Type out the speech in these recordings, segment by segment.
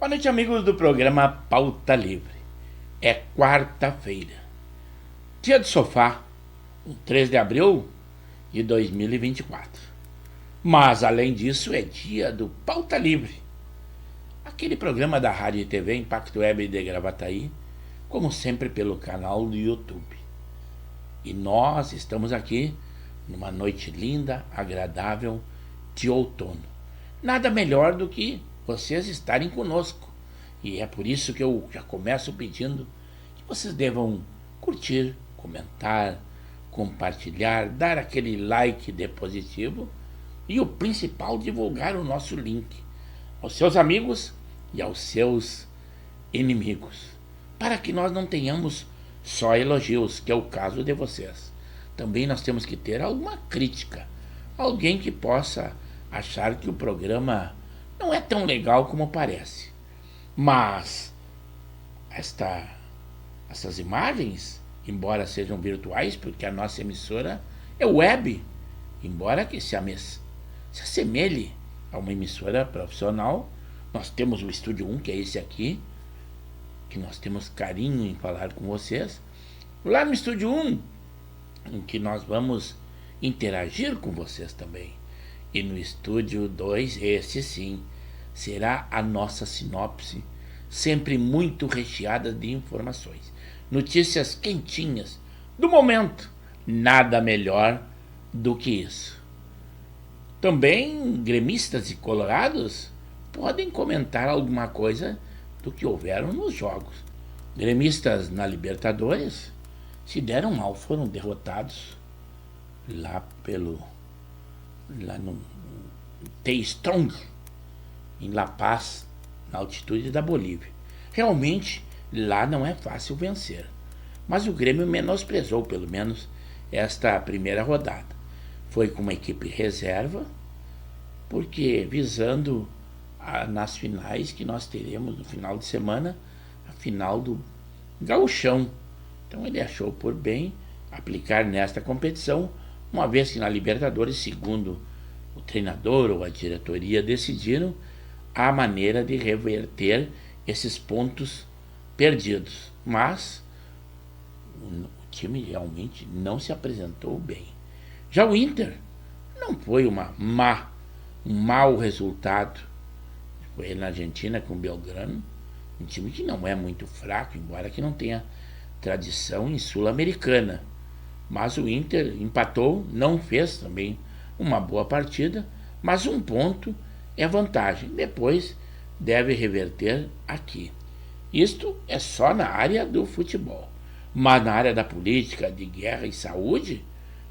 Boa noite, amigos do programa Pauta Livre. É quarta-feira, dia de sofá, 3 de abril de 2024. Mas, além disso, é dia do Pauta Livre, aquele programa da Rádio e TV Impacto Web de Gravataí, como sempre pelo canal do YouTube. E nós estamos aqui numa noite linda, agradável de outono. Nada melhor do que vocês estarem conosco. E é por isso que eu já começo pedindo que vocês devam curtir, comentar, compartilhar, dar aquele like de positivo e o principal, divulgar o nosso link aos seus amigos e aos seus inimigos, para que nós não tenhamos só elogios, que é o caso de vocês. Também nós temos que ter alguma crítica, alguém que possa achar que o programa não é tão legal como parece. Mas essas imagens, embora sejam virtuais, porque a nossa emissora é web, embora que se assemelhe a uma emissora profissional, nós temos o Estúdio 1, que é esse aqui, que nós temos carinho em falar com vocês. Lá no Estúdio 1, em que nós vamos interagir com vocês também. E no Estúdio 2, esse sim, será a nossa sinopse, sempre muito recheada de informações. Notícias quentinhas do momento. Nada melhor do que isso. Também gremistas e colorados podem comentar alguma coisa do que houveram nos jogos. Gremistas na Libertadores se deram mal, foram derrotados lá no T-Strong, em La Paz, na altitude da Bolívia. Realmente, lá não é fácil vencer. Mas o Grêmio menosprezou, pelo menos, esta primeira rodada. Foi com uma equipe reserva, porque visando nas finais que nós teremos no final de semana, a final do Gauchão. Então ele achou por bem aplicar nesta competição, uma vez que na Libertadores, segundo o treinador ou a diretoria decidiram, a maneira de reverter esses pontos perdidos. Mas o time realmente não se apresentou bem. Já o Inter não foi um mau resultado. Foi na Argentina com o Belgrano, um time que não é muito fraco, embora que não tenha tradição em Sul-Americana. Mas o Inter empatou, não fez também uma boa partida, mas um ponto é vantagem. Depois deve reverter aqui. Isto é só na área do futebol. Mas na área da política, de guerra e saúde,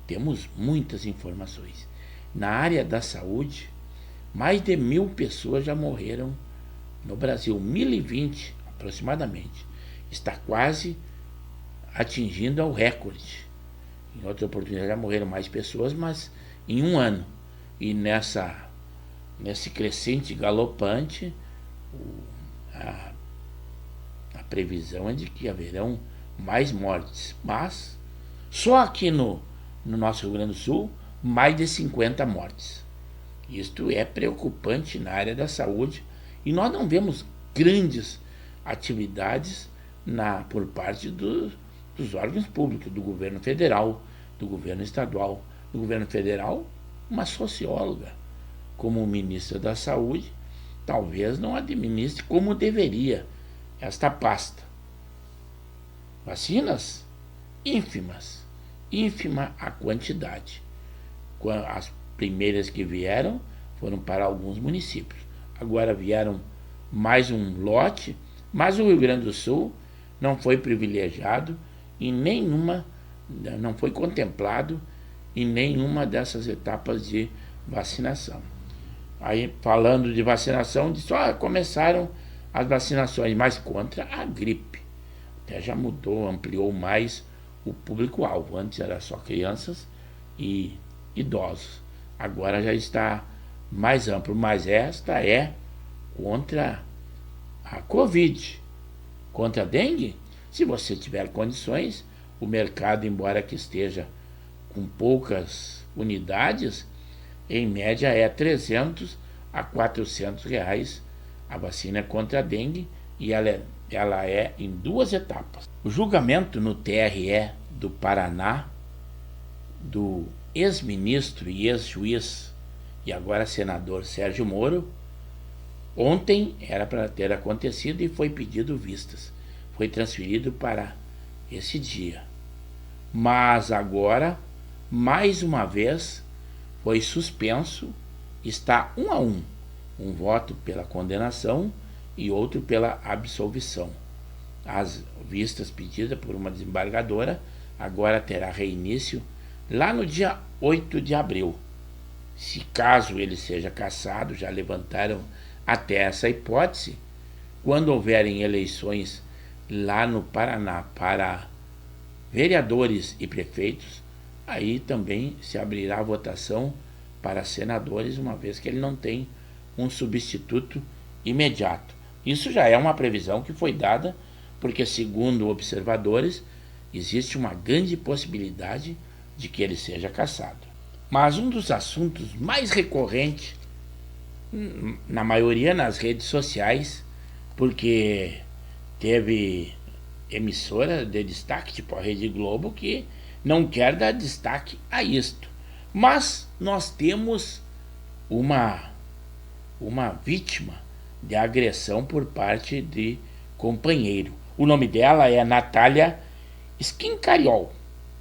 temos muitas informações. Na área da saúde, mais de 1.000 pessoas já morreram no Brasil, 1.020 aproximadamente. Está quase atingindo ao recorde. Em outras oportunidades já morreram mais pessoas, mas em um ano. E nesse crescente galopante, a previsão é de que haverão mais mortes. Mas só aqui no nosso Rio Grande do Sul, mais de 50 mortes. Isto é preocupante na área da saúde e nós não vemos grandes atividades por parte dos órgãos públicos, do governo federal, do governo estadual. Do governo federal, uma socióloga, como ministra da Saúde, talvez não administre como deveria esta pasta. Vacinas? Ínfimas. Ínfima a quantidade. As primeiras que vieram foram para alguns municípios. Agora vieram mais um lote, mas o Rio Grande do Sul não foi privilegiado em nenhuma, não foi contemplado em nenhuma dessas etapas de vacinação. Aí, falando de vacinação, só começaram as vacinações, mas contra a gripe. Até já mudou, ampliou mais o público-alvo. Antes era só crianças e idosos. Agora já está mais amplo, mas esta é contra a Covid. Contra a dengue, se você tiver condições, o mercado, embora que esteja com poucas unidades, em média é 300 a 400 reais A vacina é contra a dengue e ela é em 2 etapas. O julgamento no TRE do Paraná do ex-ministro e ex-juiz e agora senador Sérgio Moro, ontem era para ter acontecido e foi pedido vistas. Foi transferido para esse dia. Mas agora, mais uma vez, foi suspenso, está 1-1. Um voto pela condenação e outro pela absolvição. As vistas pedidas por uma desembargadora agora terá reinício lá no dia 8 de abril. Se caso ele seja cassado, já levantaram até essa hipótese, quando houverem eleições lá no Paraná para vereadores e prefeitos, aí também se abrirá a votação para senadores, uma vez que ele não tem um substituto imediato. Isso já é uma previsão que foi dada, porque, segundo observadores, existe uma grande possibilidade de que ele seja cassado. Mas um dos assuntos mais recorrentes, na maioria nas redes sociais, porque teve emissora de destaque, tipo a Rede Globo, que não quer dar destaque a isto. Mas nós temos uma vítima de agressão por parte de companheiro. O nome dela é Natália Skincariol,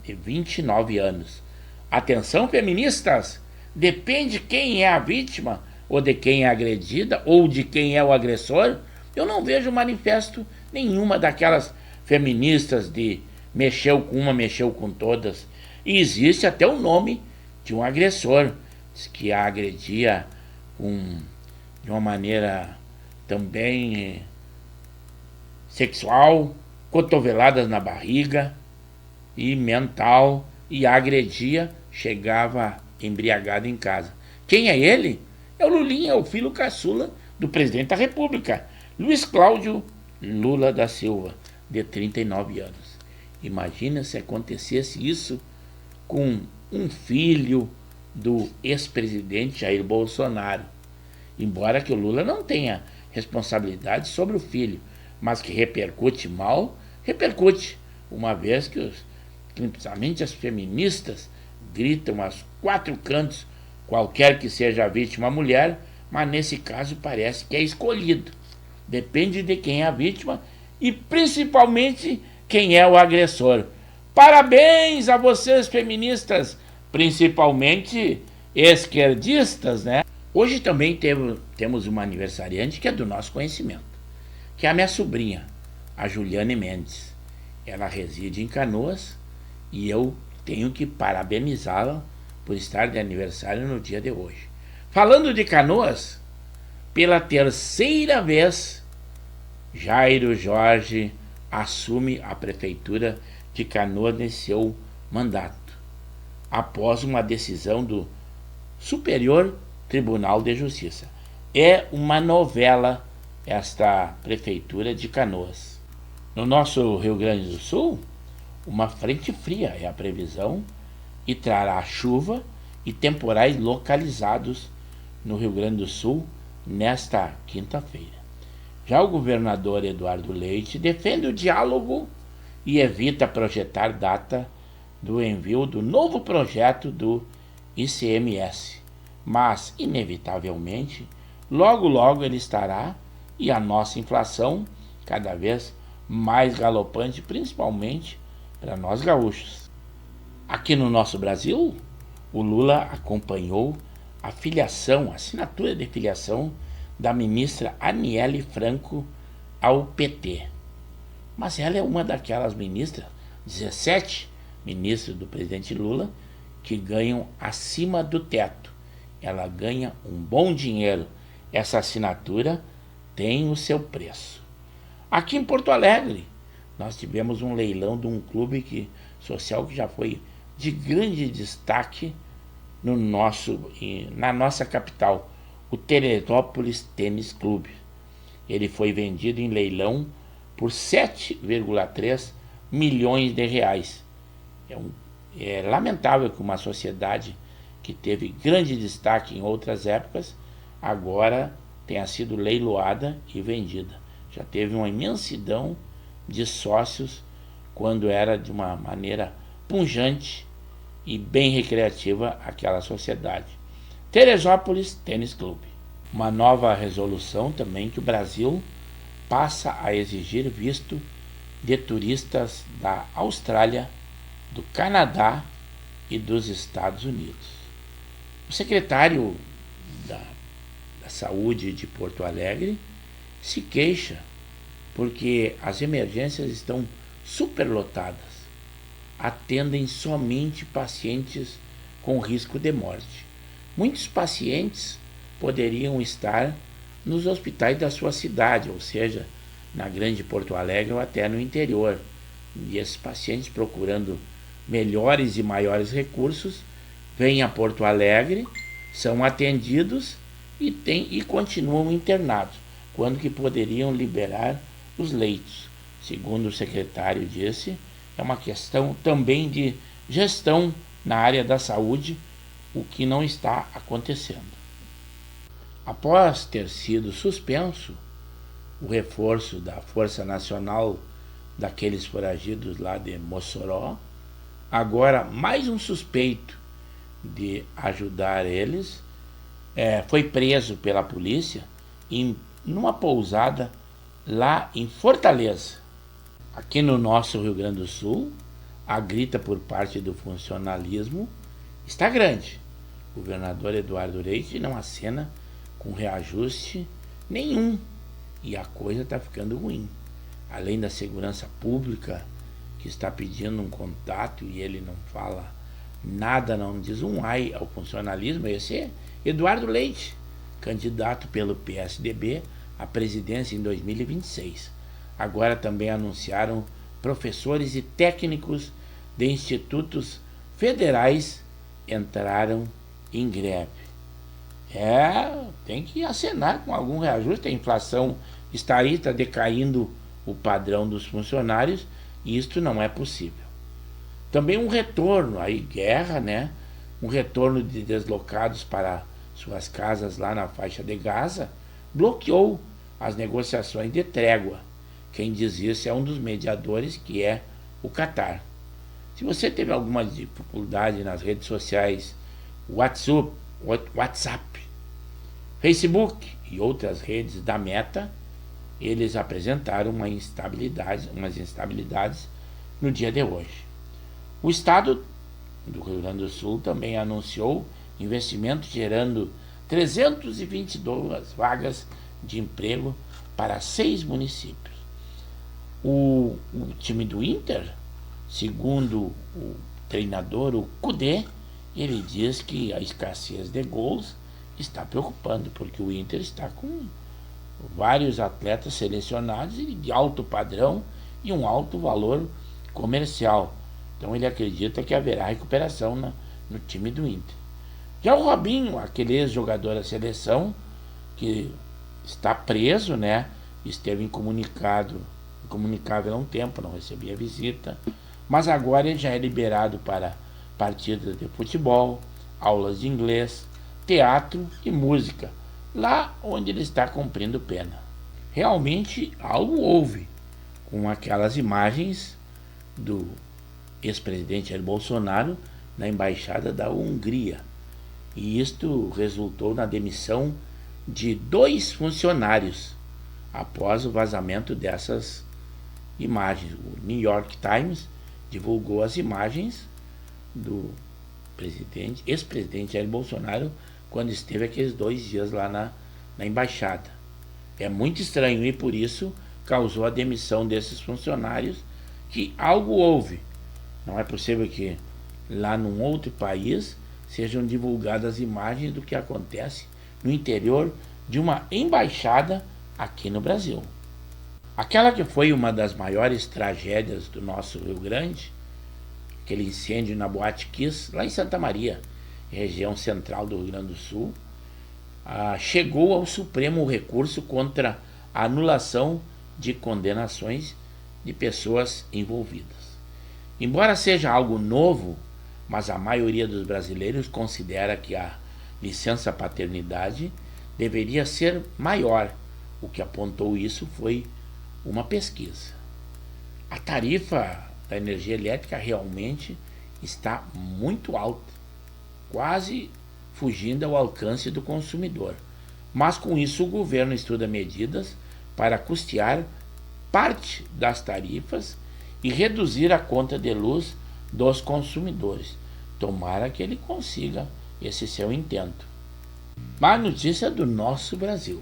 de 29 anos. Atenção, feministas! Depende quem é a vítima, ou de quem é agredida, ou de quem é o agressor. Eu não vejo manifesto nenhuma daquelas feministas de mexeu com uma, mexeu com todas. E existe até o nome de um agressor, que a agredia de uma maneira também sexual, cotoveladas na barriga e mental, e agredia, chegava embriagado em casa. Quem é ele? É o Lulinha, o filho caçula do presidente da República, Luiz Cláudio Lula da Silva, de 39 anos. Imagina se acontecesse isso com um filho do ex-presidente Jair Bolsonaro. Embora que o Lula não tenha responsabilidade sobre o filho, mas que repercute mal, repercute, uma vez que principalmente as feministas gritam aos 4 cantos, qualquer que seja a vítima mulher, mas nesse caso parece que é escolhido. Depende de quem é a vítima e principalmente quem é o agressor. Parabéns a vocês, feministas, principalmente esquerdistas, né? Hoje também temos uma aniversariante que é do nosso conhecimento, que é a minha sobrinha, a Juliane Mendes. Ela reside em Canoas e eu tenho que parabenizá-la por estar de aniversário no dia de hoje. Falando de Canoas, pela 3ª vez, Jairo Jorge assume a prefeitura de Canoas nesse seu mandato, após uma decisão do Superior Tribunal de Justiça. É uma novela esta prefeitura de Canoas. No nosso Rio Grande do Sul, uma frente fria é a previsão e trará chuva e temporais localizados no Rio Grande do Sul nesta quinta-feira. Já o governador Eduardo Leite defende o diálogo e evita projetar data do envio do novo projeto do ICMS, mas, inevitavelmente, logo ele estará, e a nossa inflação cada vez mais galopante, principalmente para nós gaúchos. Aqui no nosso Brasil, o Lula acompanhou a assinatura de filiação da ministra Aniele Franco ao PT. Mas ela é uma daquelas ministras, 17 ministros do presidente Lula, que ganham acima do teto. Ela ganha um bom dinheiro. Essa assinatura tem o seu preço. Aqui em Porto Alegre, nós tivemos um leilão de um clube social que já foi de grande destaque na nossa capital, o Teresópolis Tênis Clube. Ele foi vendido em leilão por 7,3 milhões de reais. É lamentável que uma sociedade que teve grande destaque em outras épocas, agora tenha sido leiloada e vendida. Já teve uma imensidão de sócios quando era de uma maneira pujante e bem recreativa aquela sociedade. Teresópolis Tênis Clube. Uma nova resolução também que o Brasil passa a exigir visto de turistas da Austrália, do Canadá e dos Estados Unidos. O secretário da Saúde de Porto Alegre se queixa porque as emergências estão superlotadas, atendem somente pacientes com risco de morte. Muitos pacientes poderiam estar nos hospitais da sua cidade, ou seja, na grande Porto Alegre ou até no interior. E esses pacientes, procurando melhores e maiores recursos, vêm a Porto Alegre, são atendidos e continuam internados, quando que poderiam liberar os leitos. Segundo o secretário disse, é uma questão também de gestão na área da saúde, o que não está acontecendo. Após ter sido suspenso o reforço da Força Nacional daqueles foragidos lá de Mossoró, agora mais um suspeito de ajudar eles foi preso pela polícia numa pousada lá em Fortaleza. Aqui no nosso Rio Grande do Sul, a grita por parte do funcionalismo está grande. O governador Eduardo Leite não acena com reajuste nenhum e a coisa está ficando ruim. Além da segurança pública, que está pedindo um contato e ele não fala nada, não diz um ai ao funcionalismo. Esse é Eduardo Leite, candidato pelo PSDB à presidência em 2026. Agora também anunciaram professores e técnicos de institutos federais entraram em greve. Tem que acenar com algum reajuste. A inflação está aí, está decaindo o padrão dos funcionários e isto não é possível. Também um retorno, aí guerra, né? Um retorno de deslocados para suas casas lá na faixa de Gaza bloqueou as negociações de trégua. Quem diz isso é um dos mediadores, que é o Catar. Se você teve alguma dificuldade nas redes sociais, WhatsApp, Facebook e outras redes da Meta, eles apresentaram umas instabilidades no dia de hoje. O Estado do Rio Grande do Sul também anunciou investimento gerando 322 vagas de emprego para 6 municípios. O time do Inter, segundo o treinador, o Kudê, ele diz que a escassez de gols está preocupando, porque o Inter está com vários atletas selecionados de alto padrão e um alto valor comercial. Então ele acredita que haverá recuperação no time do Inter. Já o Robinho, aquele ex-jogador da seleção, que está preso, né? Esteve incomunicável há um tempo, não recebia visita, mas agora ele já é liberado para partidas de futebol, aulas de inglês, teatro e música, lá onde ele está cumprindo pena. Realmente algo houve com aquelas imagens do ex-presidente Jair Bolsonaro na embaixada da Hungria. E isto resultou na demissão de 2 funcionários após o vazamento dessas imagens. O New York Times divulgou as imagens do ex-presidente Jair Bolsonaro quando esteve aqueles 2 dias lá na embaixada. É muito estranho e por isso causou a demissão desses funcionários, que algo houve. Não é possível que lá num outro país sejam divulgadas imagens do que acontece no interior de uma embaixada aqui no Brasil. Aquela que foi uma das maiores tragédias do nosso Rio Grande, aquele incêndio na Boate Kiss, lá em Santa Maria, região central do Rio Grande do Sul, chegou ao Supremo o recurso contra a anulação de condenações de pessoas envolvidas. Embora seja algo novo, mas a maioria dos brasileiros considera que a licença paternidade deveria ser maior. O que apontou isso foi uma pesquisa. A tarifa da energia elétrica realmente está muito alta, quase fugindo ao alcance do consumidor. Mas com isso o governo estuda medidas para custear parte das tarifas e reduzir a conta de luz dos consumidores. Tomara que ele consiga esse seu intento. Má notícia do nosso Brasil.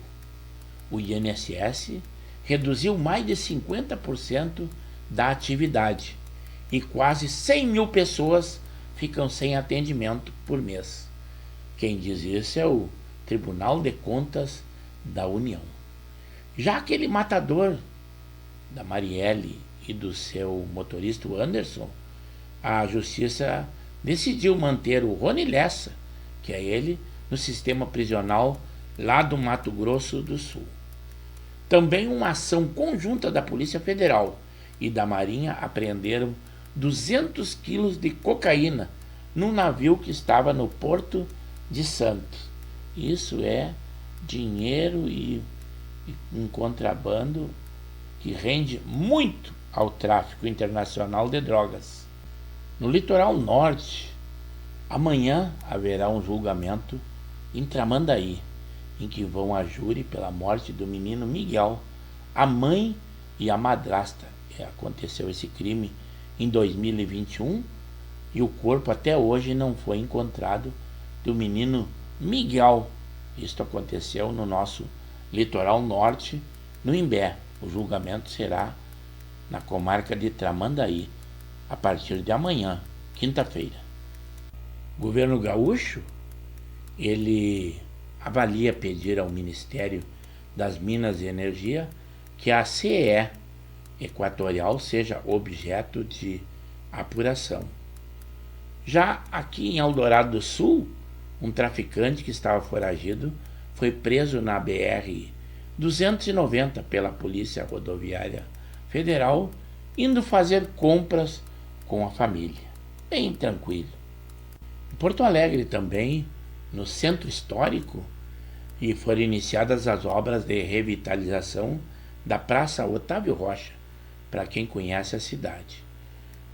O INSS reduziu mais de 50% da atividade e quase 100 mil pessoas ficam sem atendimento por mês. Quem diz isso é o Tribunal de Contas da União. Já aquele matador da Marielle e do seu motorista Anderson, a justiça decidiu manter o Rony Lessa, que é ele, no sistema prisional lá do Mato Grosso do Sul. Também uma ação conjunta da Polícia Federal e da Marinha apreenderam 200 quilos de cocaína num navio que estava no Porto de Santos. Isso é dinheiro e um contrabando que rende muito ao tráfico internacional de drogas. No litoral norte, amanhã haverá um julgamento em Tramandaí, em que vão a júri pela morte do menino Miguel, a mãe e a madrasta. Aconteceu esse crime em 2021 e o corpo até hoje não foi encontrado do menino Miguel. Isto aconteceu no nosso litoral norte, no Imbé. O julgamento será na comarca de Tramandaí, a partir de amanhã, quinta-feira. O governo gaúcho, ele avalia pedir ao Ministério das Minas e Energia que a CE Equatorial seja objeto de apuração. Já aqui em Eldorado do Sul, um traficante que estava foragido foi preso na BR-290 pela Polícia Rodoviária Federal, indo fazer compras com a família. Bem tranquilo. Em Porto Alegre também, no centro histórico, e foram iniciadas as obras de revitalização da Praça Otávio Rocha, para quem conhece a cidade.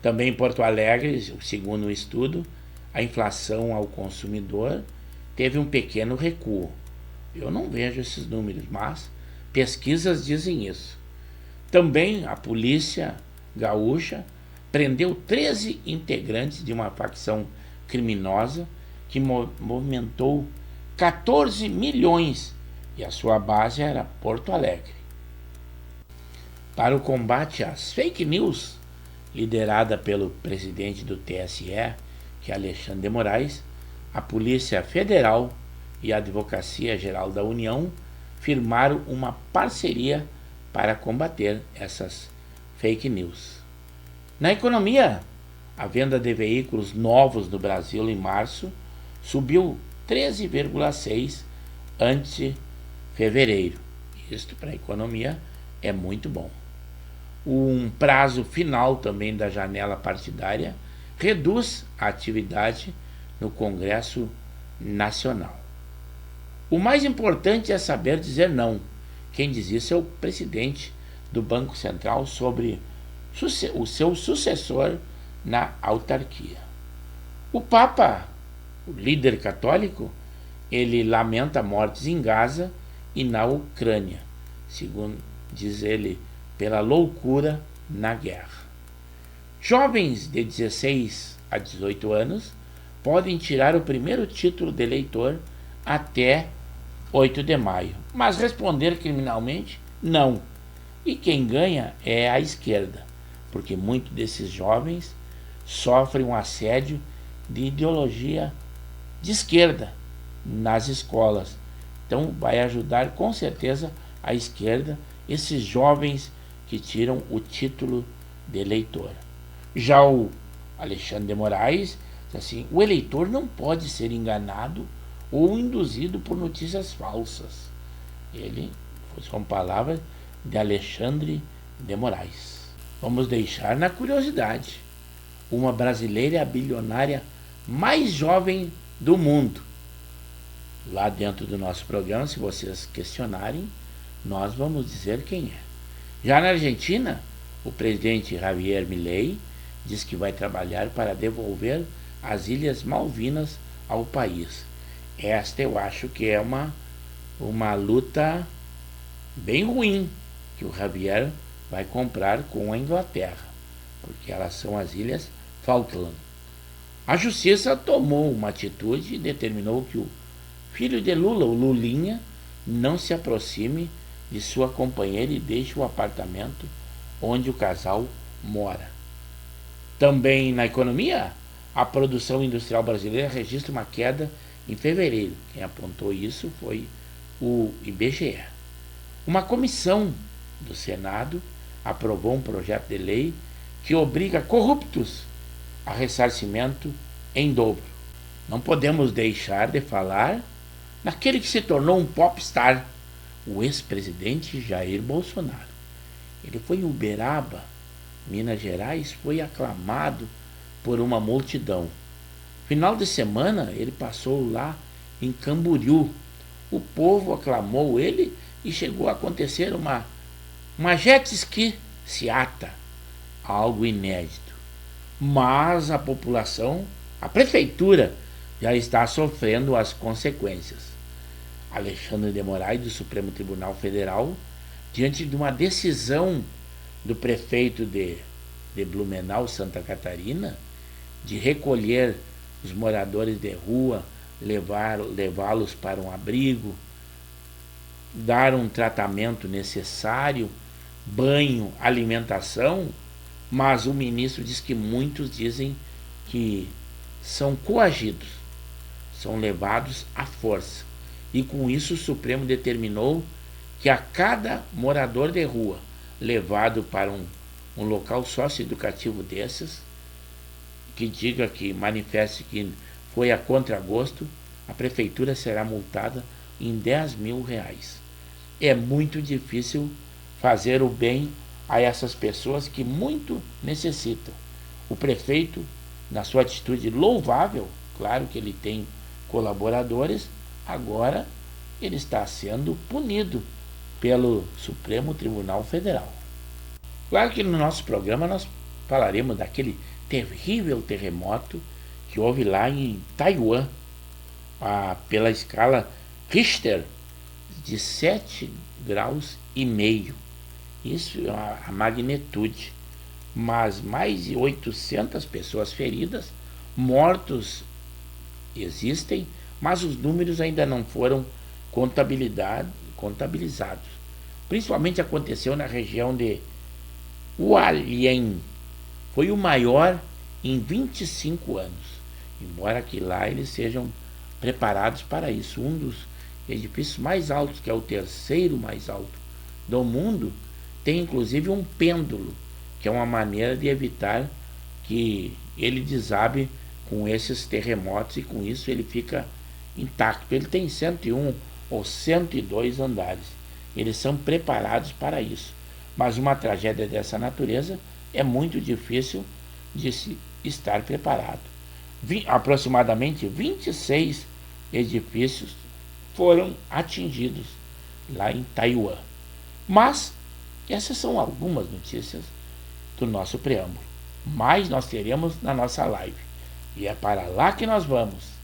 Também em Porto Alegre, segundo o estudo, a inflação ao consumidor teve um pequeno recuo. Eu não vejo esses números, mas pesquisas dizem isso. Também a polícia gaúcha prendeu 13 integrantes de uma facção criminosa que movimentou 14 milhões e a sua base era Porto Alegre. Para o combate às fake news, liderada pelo presidente do TSE, que é Alexandre de Moraes, a Polícia Federal e a Advocacia Geral da União firmaram uma parceria para combater essas fake news. Na economia, a venda de veículos novos no Brasil em março subiu 13,6% ante fevereiro. Isto para a economia é muito bom. Um prazo final também da janela partidária reduz a atividade no Congresso Nacional. O mais importante é saber dizer não. Quem diz isso é o presidente do Banco Central sobre o seu sucessor na autarquia. O Papa, o líder católico, ele lamenta mortes em Gaza e na Ucrânia, segundo diz ele, pela loucura na guerra. Jovens de 16 a 18 anos podem tirar o primeiro título de eleitor até 8 de maio, mas responder criminalmente, não. E quem ganha é a esquerda, porque muitos desses jovens sofrem um assédio de ideologia de esquerda nas escolas. Então vai ajudar com certeza a esquerda, esses jovens que tiram o título de eleitor. Já o Alexandre de Moraes diz assim: o eleitor não pode ser enganado ou induzido por notícias falsas. Ele, com palavras de Alexandre de Moraes. Vamos deixar na curiosidade. Uma brasileira é a bilionária mais jovem do mundo. lá dentro do nosso programa, se vocês questionarem, nós vamos dizer quem é. Já na Argentina, o presidente Javier Milei diz que vai trabalhar para devolver as Ilhas Malvinas ao país. Esta eu acho que é uma luta bem ruim que o Javier vai comprar com a Inglaterra, porque elas são as Ilhas Falkland. A justiça tomou uma atitude e determinou que o filho de Lula, o Lulinha, não se aproxime de sua companheira e deixe o apartamento onde o casal mora. Também na economia, a produção industrial brasileira registra uma queda em fevereiro. Quem apontou isso foi o IBGE. Uma comissão do Senado aprovou um projeto de lei que obriga corruptos a ressarcimento em dobro. Não podemos deixar de falar naquele que se tornou um popstar, o ex-presidente Jair Bolsonaro. Ele foi em Uberaba, Minas Gerais, foi aclamado por uma multidão. Final de semana ele passou lá em Camboriú. O povo aclamou ele e chegou a acontecer uma jet ski seata, algo inédito. Mas a população, a prefeitura, já está sofrendo as consequências. Alexandre de Moraes, do Supremo Tribunal Federal, diante de uma decisão do prefeito de Blumenau, Santa Catarina, de recolher os moradores de rua, levá-los para um abrigo, dar um tratamento necessário, banho, alimentação, mas o ministro diz que muitos dizem que são coagidos, são levados à força. E com isso o Supremo determinou que a cada morador de rua levado para um local socioeducativo desses, que diga que manifeste que foi a contragosto, a prefeitura será multada em R$10.000. É muito difícil fazer o bem a essas pessoas que muito necessitam. O prefeito, na sua atitude louvável, claro que ele tem colaboradores, agora ele está sendo punido pelo Supremo Tribunal Federal. Claro que no nosso programa nós falaremos daquele terrível terremoto que houve lá em Taiwan, pela escala Richter de 7,5 graus. Isso é a magnitude. Mas mais de 800 pessoas feridas, mortos existem, mas os números ainda não foram contabilizados. Principalmente aconteceu na região de Hualien. Foi o maior em 25 anos. Embora que lá eles sejam preparados para isso. Um dos edifícios mais altos, que é o terceiro mais alto do mundo, tem inclusive um pêndulo, que é uma maneira de evitar que ele desabe com esses terremotos, e com isso ele fica intacto. Ele tem 101 ou 102 andares. Eles são preparados para isso. Mas uma tragédia dessa natureza é muito difícil de se estar preparado. Aproximadamente 26 edifícios foram atingidos lá em Taiwan. Mas essas são algumas notícias do nosso preâmbulo. Mais nós teremos na nossa live. E é para lá que nós vamos.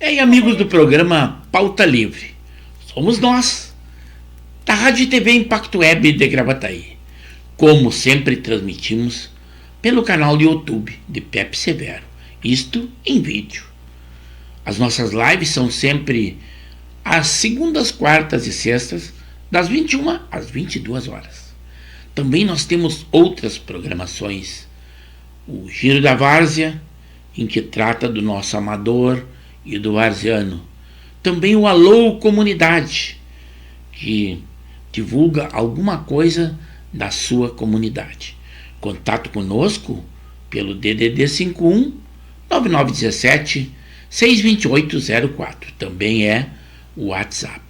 E amigos do programa Pauta Livre, somos nós, da Rádio e TV Impacto Web de Gravataí. Como sempre transmitimos pelo canal do YouTube de Pepe Severo, isto em vídeo. As nossas lives são sempre às segundas, quartas e sextas, das 21 às 22 horas. Também nós temos outras programações, o Giro da Várzea, em que trata do nosso amador e do varziano. Também o Alô Comunidade, que divulga alguma coisa da sua comunidade. Contato conosco pelo DDD 51 9917 62804. Também é o WhatsApp.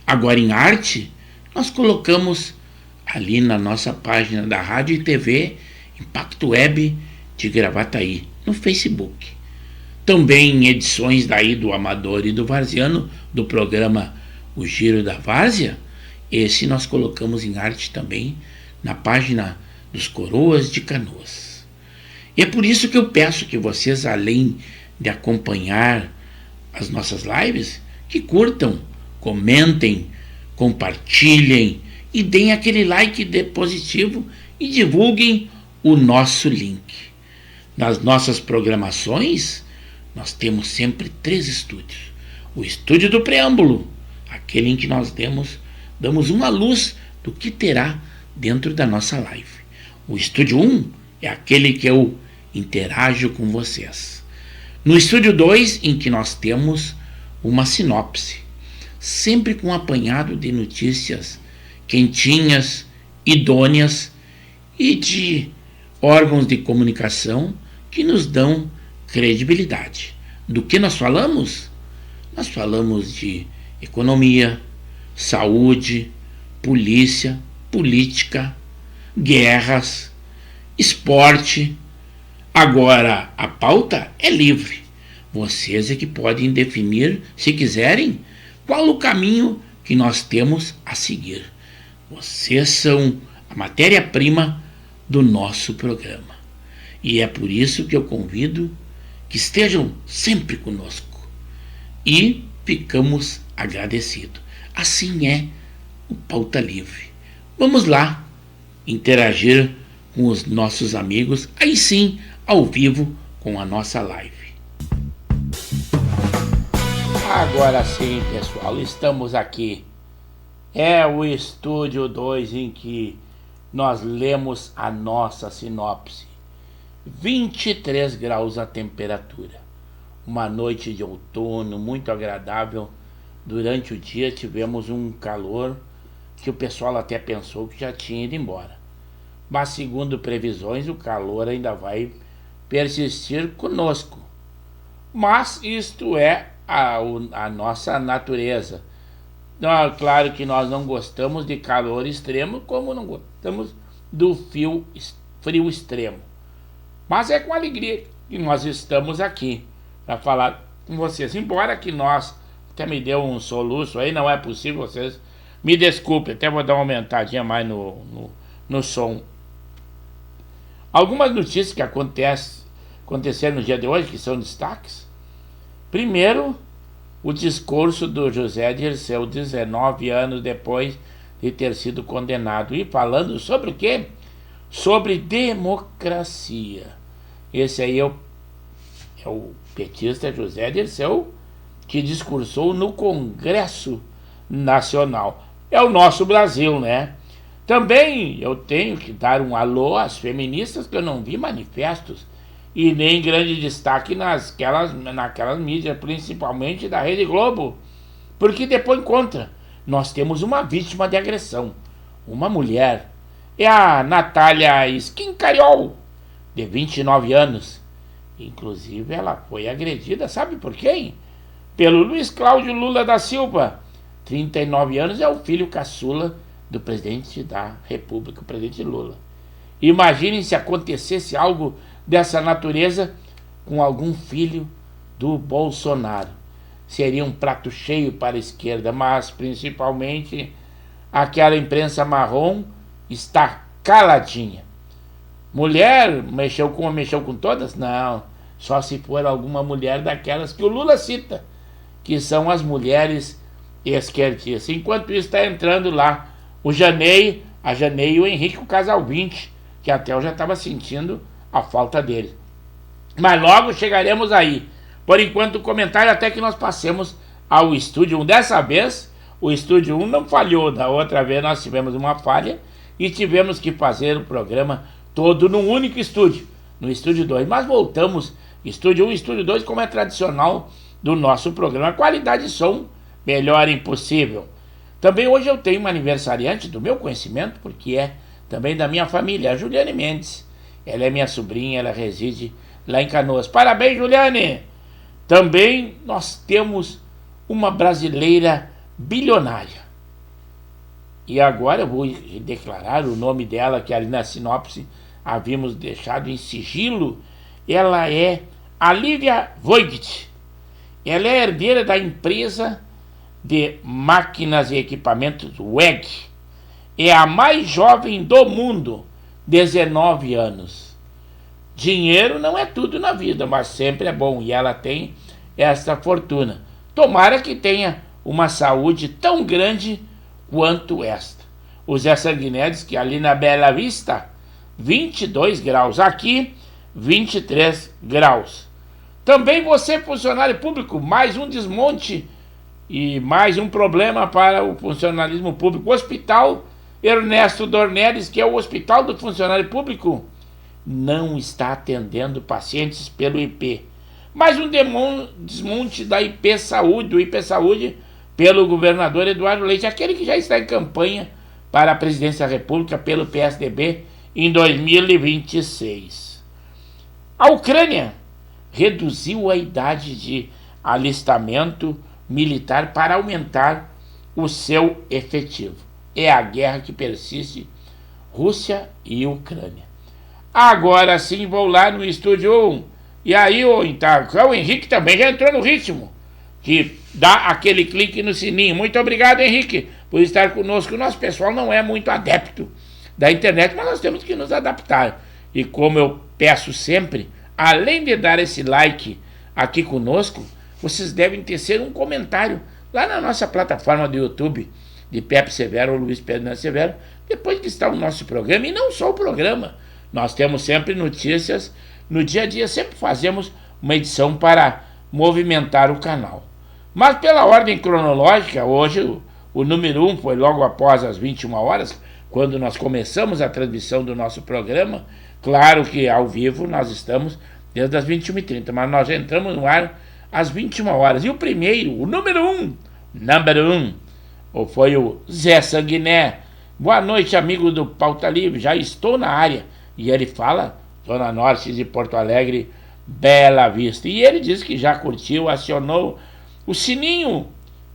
Agora em arte, nós colocamos ali na nossa página da Rádio e TV Impacto Web de Gravataí, no Facebook. Também em edições daí do Amador e do Varziano, do programa O Giro da Várzea, esse nós colocamos em arte também na página dos Coroas de Canoas. E é por isso que eu peço que vocês, além de acompanhar as nossas lives, que curtam, comentem, compartilhem e deem aquele like positivo e divulguem o nosso link. Nas nossas programações, nós temos sempre 3 estúdios. O estúdio do preâmbulo, aquele em que nós damos uma luz do que terá dentro da nossa live. O estúdio 1 é aquele que eu interajo com vocês. No estúdio 2, em que nós temos uma sinopse, sempre com um apanhado de notícias quentinhas, idôneas e de órgãos de comunicação que nos dão credibilidade. Do que nós falamos? Nós falamos de economia, saúde, polícia, política, guerras, esporte. Agora, a pauta é livre. Vocês é que podem definir, se quiserem, qual o caminho que nós temos a seguir. Vocês são a matéria-prima do nosso programa. E é por isso que eu convido que estejam sempre conosco. E ficamos agradecidos. Assim é o Pauta Livre. Vamos lá interagir com os nossos amigos, aí sim, ao vivo, com a nossa live. Agora sim, pessoal, estamos aqui. É o estúdio 2 em que nós lemos a nossa sinopse. 23 graus a temperatura. Uma noite de outono muito agradável. Durante o dia tivemos um calor que o pessoal até pensou que já tinha ido embora. Mas segundo previsões, o calor ainda vai persistir conosco. Mas isto é a nossa natureza. Claro que nós não gostamos de calor extremo, como não gostamos do frio extremo. Mas é com alegria que nós estamos aqui para falar com vocês. Embora que nós, até me deu um soluço aí, não é possível, vocês me desculpem, até vou dar uma aumentadinha mais no som. Algumas notícias que aconteceram no dia de hoje, que são destaques. Primeiro, o discurso do José Dirceu, 19 anos depois de ter sido condenado. E falando sobre o quê? Sobre democracia. Esse aí é o petista José Dirceu, que discursou no Congresso Nacional. É o nosso Brasil, né? Também eu tenho que dar um alô às feministas, que eu não vi manifestos e nem grande destaque naquelas mídias, principalmente da Rede Globo, porque depois contra, nós temos uma vítima de agressão, uma mulher, é a Natália Schincariol, de 29 anos, inclusive ela foi agredida, sabe por quem? Pelo Luiz Cláudio Lula da Silva, 39 anos, é o filho caçula do presidente da República, o presidente Lula. Imaginem se acontecesse algo dessa natureza com algum filho do Bolsonaro. Seria um prato cheio para a esquerda, mas principalmente aquela imprensa marrom está caladinha. Mulher mexeu com todas? Não, só se for alguma mulher daquelas que o Lula cita, que são as mulheres esquerdistas. Enquanto isso está entrando lá a Janei e o Henrique, o casal 20, que até eu já estava sentindo a falta dele. Mas logo chegaremos aí. Por enquanto, o comentário até que nós passemos ao Estúdio 1. Dessa vez, o Estúdio 1 não falhou. Da outra vez nós tivemos uma falha e tivemos que fazer o programa todo num único estúdio, no Estúdio 2. Mas voltamos, Estúdio 1 e Estúdio 2, como é tradicional do nosso programa. Qualidade de som, melhor impossível. Também hoje eu tenho uma aniversariante do meu conhecimento, porque é também da minha família, a Juliane Mendes. Ela é minha sobrinha, ela reside lá em Canoas. Parabéns, Juliane! Também nós temos uma brasileira bilionária. E agora eu vou declarar o nome dela, que ali na sinopse havíamos deixado em sigilo. Ela é a Lívia Voigt. Ela é herdeira da empresa de máquinas e equipamentos WEG. É a mais jovem do mundo, 19 anos. Dinheiro não é tudo na vida, mas sempre é bom, e ela tem essa fortuna. Tomara que tenha uma saúde tão grande quanto esta. O Zé Sanguinetti, que ali na Bela Vista, 22 graus. Aqui, 23 graus. Também você, funcionário público, mais um desmonte e mais um problema para o funcionalismo público. O Hospital Ernesto Dornelles, que é o Hospital do Funcionário Público, não está atendendo pacientes pelo IP. Mais um desmonte da IP Saúde, do IP Saúde, pelo governador Eduardo Leite, aquele que já está em campanha para a presidência da República pelo PSDB em 2026. A Ucrânia reduziu a idade de alistamento militar para aumentar o seu efetivo. É a guerra que persiste, Rússia e Ucrânia. Agora sim vou lá no estúdio 1. E aí o Henrique também já entrou no ritmo, que dá aquele clique no sininho. Muito obrigado, Henrique, por estar conosco. O nosso pessoal não é muito adepto da internet, mas nós temos que nos adaptar. E como eu peço sempre, além de dar esse like aqui conosco, vocês devem tecer um comentário lá na nossa plataforma do YouTube, de Pepe Severo ou Luiz Pedro Severo, depois que está o nosso programa, e não só o programa. Nós temos sempre notícias no dia a dia, sempre fazemos uma edição para movimentar o canal. Mas pela ordem cronológica, hoje o número 1 foi logo após as 21 horas, quando nós começamos a transmissão do nosso programa. Claro que ao vivo nós estamos desde as 21h30, mas nós já entramos no ar às 21 horas. E o primeiro, o número 1, foi o Zé Sanguiné. Boa noite, amigo do Pauta Livre, já estou na área. E ele fala, Zona Norte de Porto Alegre, Bela Vista. E ele diz que já curtiu, acionou o sininho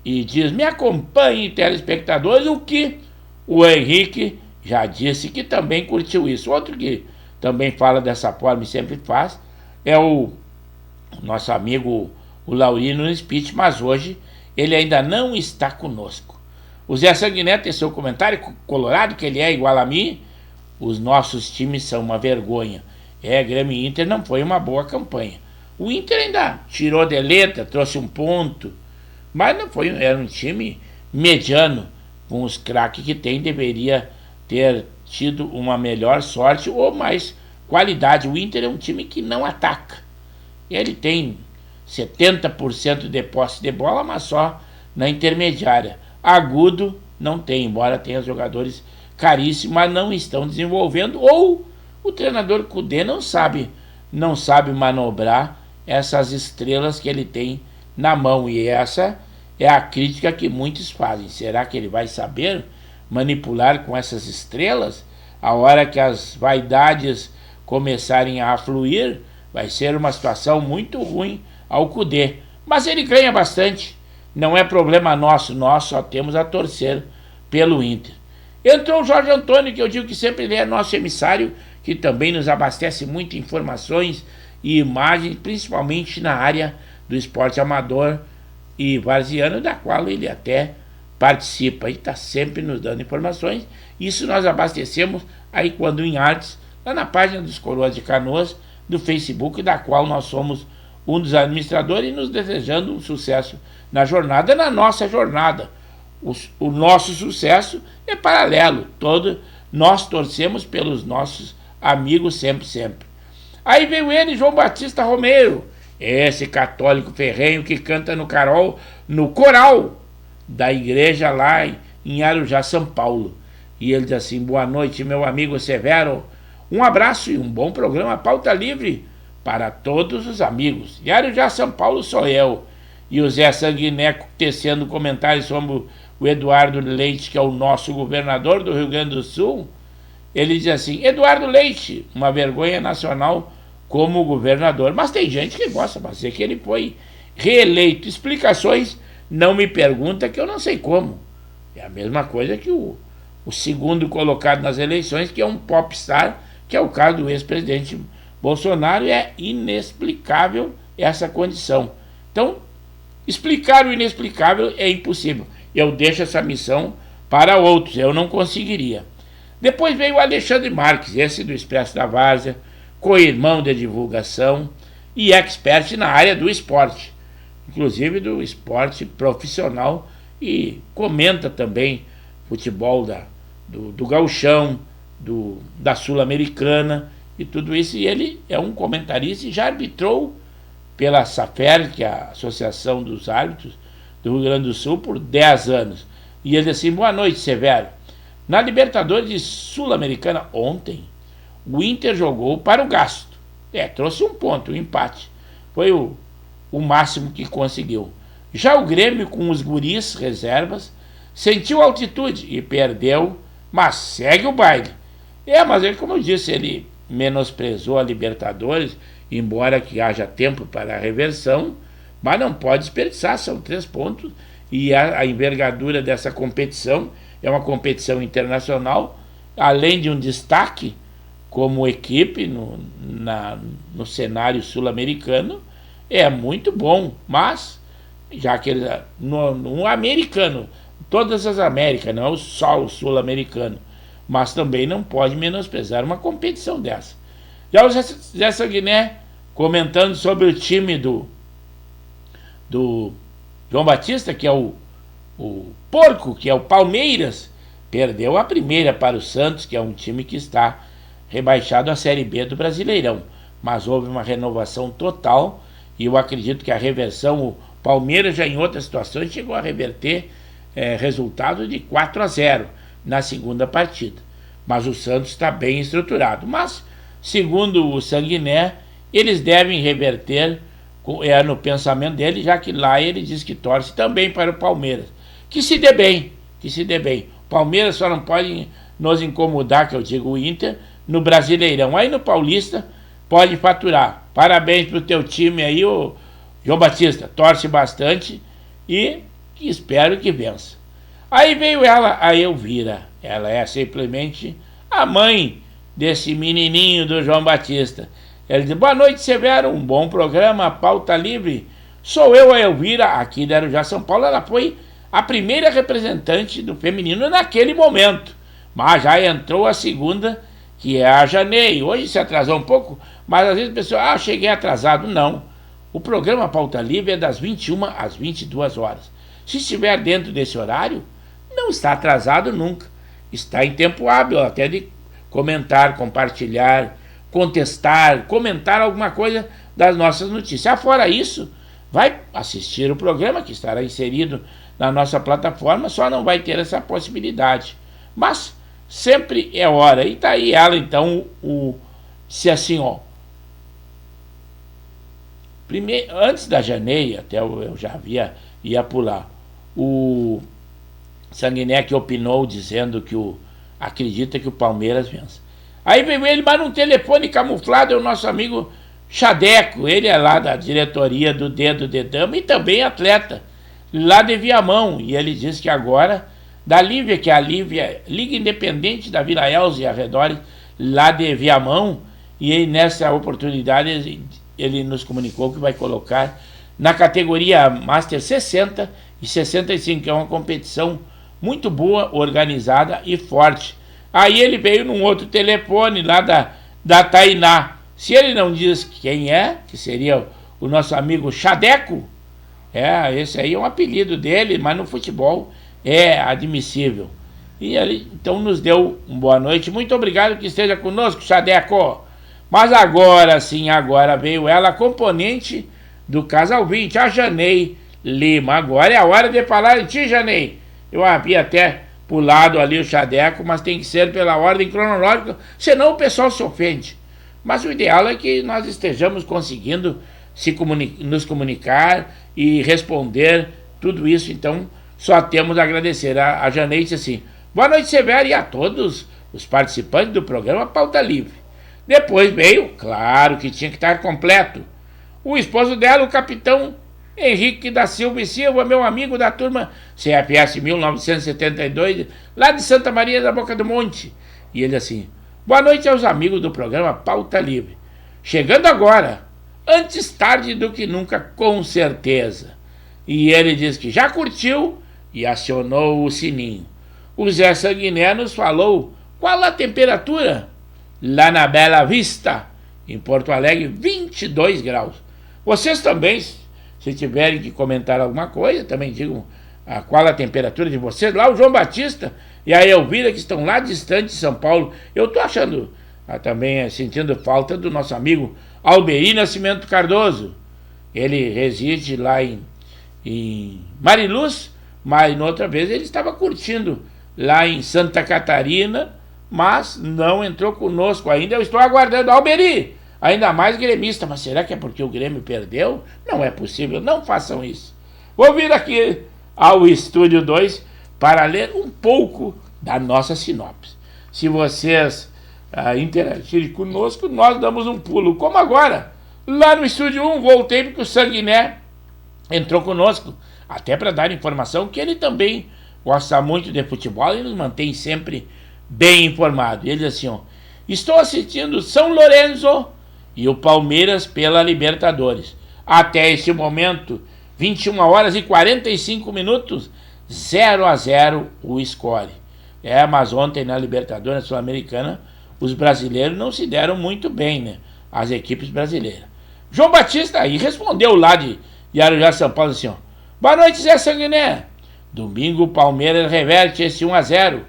e diz, me acompanhe, telespectadores, o que o Henrique já disse que também curtiu isso. Outro que também fala dessa forma e sempre faz é o nosso amigo o Laurino Spitz, mas hoje ele ainda não está conosco. O Zé Sanguinetti tem seu comentário colorado, que ele é igual a mim. Os nossos times são uma vergonha. Grêmio e Inter não foi uma boa campanha. O Inter ainda tirou de letra, trouxe um ponto, mas não foi, era um time mediano, com os craques que tem, deveria ter tido uma melhor sorte ou mais qualidade. O Inter é um time que não ataca. Ele tem 70% de posse de bola, mas só na intermediária. Agudo não tem, embora tenha jogadores caríssimos, mas não estão desenvolvendo, ou o treinador Kudê não sabe manobrar essas estrelas que ele tem na mão, e essa é a crítica que muitos fazem. Será que ele vai saber manipular com essas estrelas? A hora que as vaidades começarem a afluir, vai ser uma situação muito ruim ao Kudê. Mas ele ganha bastante, não é problema nosso, nós só temos a torcer pelo Inter. Entrou o Jorge Antônio, que eu digo que sempre ele é nosso emissário, que também nos abastece muito informações e imagens, principalmente na área do esporte amador e varziano, da qual ele até participa e está sempre nos dando informações. Isso nós abastecemos aí quando em artes, lá na página dos Coroas de Canoas, do Facebook, da qual nós somos um dos administradores, e nos desejando um sucesso na jornada, na nossa jornada. O nosso sucesso é paralelo, nós torcemos pelos nossos amigos sempre. Aí veio ele, João Batista Romero, esse católico ferrenho que canta no coral da igreja lá em Arujá, São Paulo. E ele diz assim, boa noite, meu amigo Severo, um abraço e um bom programa Pauta Livre para todos os amigos. E Arujá, São Paulo sou eu. E o Zé Sanguineco tecendo comentários sobre o Eduardo Leite, que é o nosso governador do Rio Grande do Sul, ele diz assim: Eduardo Leite, uma vergonha nacional como governador. Mas tem gente que gosta de dizer que ele foi reeleito. Explicações, não me pergunta, que eu não sei como. É a mesma coisa que o segundo colocado nas eleições, que é um popstar, que é o caso do ex-presidente Bolsonaro, e é inexplicável essa condição. Então, explicar o inexplicável é impossível. Eu deixo essa missão para outros, eu não conseguiria. Depois veio o Alexandre Marques, esse do Expresso da Várzea, co-irmão de divulgação e expert na área do esporte, inclusive do esporte profissional, e comenta também futebol do gauchão, da Sul-Americana e tudo isso. E ele é um comentarista e já arbitrou pela SAFER, que é a Associação dos Árbitros do Rio Grande do Sul, por 10 anos. E ele disse assim: boa noite, Severo. Na Libertadores Sul-Americana ontem, o Inter jogou para o gasto. Trouxe um ponto, um empate. Foi o máximo que conseguiu. Já o Grêmio, com os guris reservas, sentiu altitude e perdeu, mas segue o baile. Mas ele, como eu disse, ele menosprezou a Libertadores, embora que haja tempo para a reversão, mas não pode desperdiçar, são 3 pontos, e a envergadura dessa competição é uma competição internacional, além de um destaque como equipe no cenário sul-americano, é muito bom, mas já que ele, no americano, todas as Américas, não só o sul-americano, mas também não pode menosprezar uma competição dessa. Já o Zé Sanguiné comentando sobre o time do João Batista, que é o porco, que é o Palmeiras, perdeu a primeira para o Santos, que é um time que está rebaixado à Série B do Brasileirão, mas houve uma renovação total, e eu acredito que a reversão, o Palmeiras já em outras situações chegou a reverter resultado de 4-0 na segunda partida, mas o Santos está bem estruturado. Mas, segundo o Sanguiné, eles devem reverter no pensamento dele, já que lá ele diz que torce também para o Palmeiras, que se dê bem, o Palmeiras só não pode nos incomodar, que eu digo o Inter, no Brasileirão. Aí no Paulista pode faturar. Parabéns pro teu time aí, o João Batista, torce bastante e espero que vença. Aí veio ela, a Elvira. Ela é simplesmente a mãe desse menininho do João Batista. Ela diz: boa noite, Severo, um bom programa, pauta livre. Sou eu, a Elvira, aqui da Arujá, São Paulo. Ela foi a primeira representante do feminino naquele momento, mas já entrou a segunda, que é a Janei. Hoje se atrasou um pouco, mas às vezes a pessoa, cheguei atrasado. Não, o programa Pauta Livre é das 21 às 22 horas. Se estiver dentro desse horário, não está atrasado nunca, está em tempo hábil até de comentar, compartilhar, contestar, comentar alguma coisa das nossas notícias. Fora isso, vai assistir o programa que estará inserido na nossa plataforma, só não vai ter essa possibilidade, mas sempre é hora. E tá aí ela, então, se assim, primeiro, antes da Janei, até eu já ia pular, o Sanguiné que opinou dizendo que acredita que o Palmeiras vença. Aí veio ele, mas num telefone camuflado, é o nosso amigo Chadeco. Ele é lá da diretoria do Dedo de Dama e também atleta lá de Viamão. E ele diz que agora, da Lívia, que é a Liga Independente da Vila Elza e arredores, lá de Viamão, e aí, nessa oportunidade ele nos comunicou que vai colocar na categoria Master 60 e 65, que é uma competição muito boa, organizada e forte. Aí ele veio num outro telefone lá da Tainá. Se ele não diz quem é, que seria o nosso amigo Chadeco, esse aí é um apelido dele, mas no futebol é admissível. E ele então nos deu uma boa noite. Muito obrigado que esteja conosco, Chadeco. Mas agora sim, agora veio ela, componente do Casal 20, a Janei Lima. Agora é a hora de falar de ti, Janei. Eu havia até pulado ali o Chadeco, mas tem que ser pela ordem cronológica, senão o pessoal se ofende. Mas o ideal é que nós estejamos conseguindo nos comunicar e responder tudo isso, então, só temos a agradecer. A Janeide assim, boa noite, Severo, e a todos os participantes do programa Pauta Livre. Depois veio, claro que tinha que estar completo, o esposo dela, o capitão Henrique da Silva e Silva, meu amigo da turma CFS 1972, lá de Santa Maria da Boca do Monte. E ele assim, boa noite aos amigos do programa Pauta Livre. Chegando agora, antes tarde do que nunca, com certeza. E ele diz que já curtiu e acionou o sininho. O Zé Sanguiné nos falou qual a temperatura lá na Bela Vista, em Porto Alegre, 22 graus. Vocês também, se tiverem que comentar alguma coisa, também digam qual a temperatura de vocês. Lá o João Batista e a Elvira, que estão lá distante de São Paulo. Eu estou achando, também sentindo falta do nosso amigo Alberi Nascimento Cardoso. Ele reside lá em Mariluz, mas noutra vez ele estava curtindo lá em Santa Catarina, mas não entrou conosco ainda. Eu estou aguardando. Alberi, ainda mais gremista, mas será que é porque o Grêmio perdeu? Não é possível, não façam isso. Vou vir aqui ao Estúdio 2 para ler um pouco da nossa sinopse. Se vocês interagirem conosco, nós damos um pulo, como agora. Lá no Estúdio 1, voltei porque o Sanguiné entrou conosco, até para dar informação que ele também gosta muito de futebol e nos mantém sempre bem informado. Ele diz assim, ó, estou assistindo São Lourenço e o Palmeiras pela Libertadores. Até esse momento, 21 horas e 45 minutos, 0-0 o score. Mas ontem na Libertadores Sul-Americana, os brasileiros não se deram muito bem, né? As equipes brasileiras. João Batista aí respondeu lá de Arujá, São Paulo, assim, ó, boa noite, Zé Sanguiné. Domingo o Palmeiras reverte esse 1-0.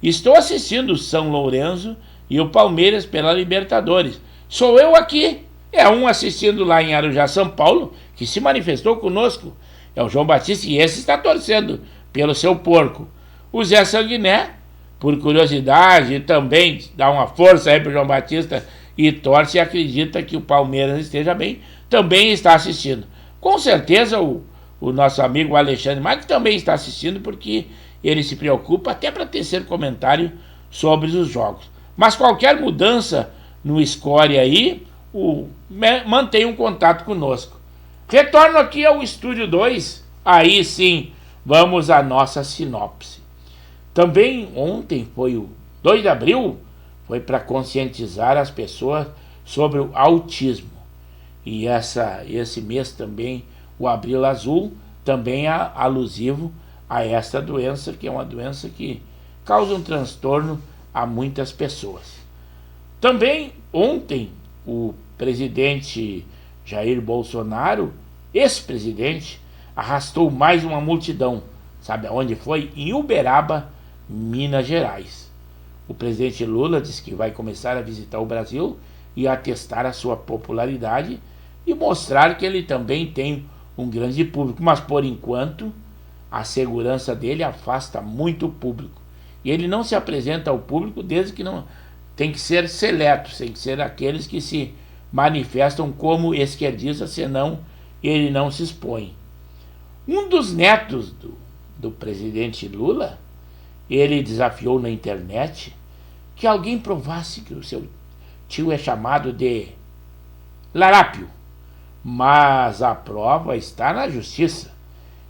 Estou assistindo o São Lourenço e o Palmeiras pela Libertadores. Sou eu aqui. É um assistindo lá em Arujá, São Paulo, que se manifestou conosco. É o João Batista e esse está torcendo pelo seu porco. O Zé Sanguiné, por curiosidade, também dá uma força aí para o João Batista e torce e acredita que o Palmeiras esteja bem, também está assistindo. Com certeza o nosso amigo Alexandre Maia também está assistindo, porque ele se preocupa até para tecer comentário sobre os jogos. Mas qualquer mudança no score aí, mantenha um contato conosco. Retorno aqui ao Estúdio 2, aí sim, vamos à nossa sinopse. Também ontem foi o 2 de abril, foi para conscientizar as pessoas sobre o autismo. E esse mês também, o Abril Azul, também é alusivo a esta doença, que é uma doença que causa um transtorno a muitas pessoas. Também ontem, o presidente Jair Bolsonaro, ex-presidente, arrastou mais uma multidão. Sabe aonde foi? Em Uberaba, Minas Gerais. O presidente Lula disse que vai começar a visitar o Brasil e a testar a sua popularidade e mostrar que ele também tem um grande público, mas por enquanto a segurança dele afasta muito o público. E ele não se apresenta ao público desde que não tem que ser seletos, tem que ser aqueles que se manifestam como esquerdistas, senão ele não se expõe. Um dos netos do presidente Lula, ele desafiou na internet que alguém provasse que o seu tio é chamado de larápio, mas a prova está na justiça.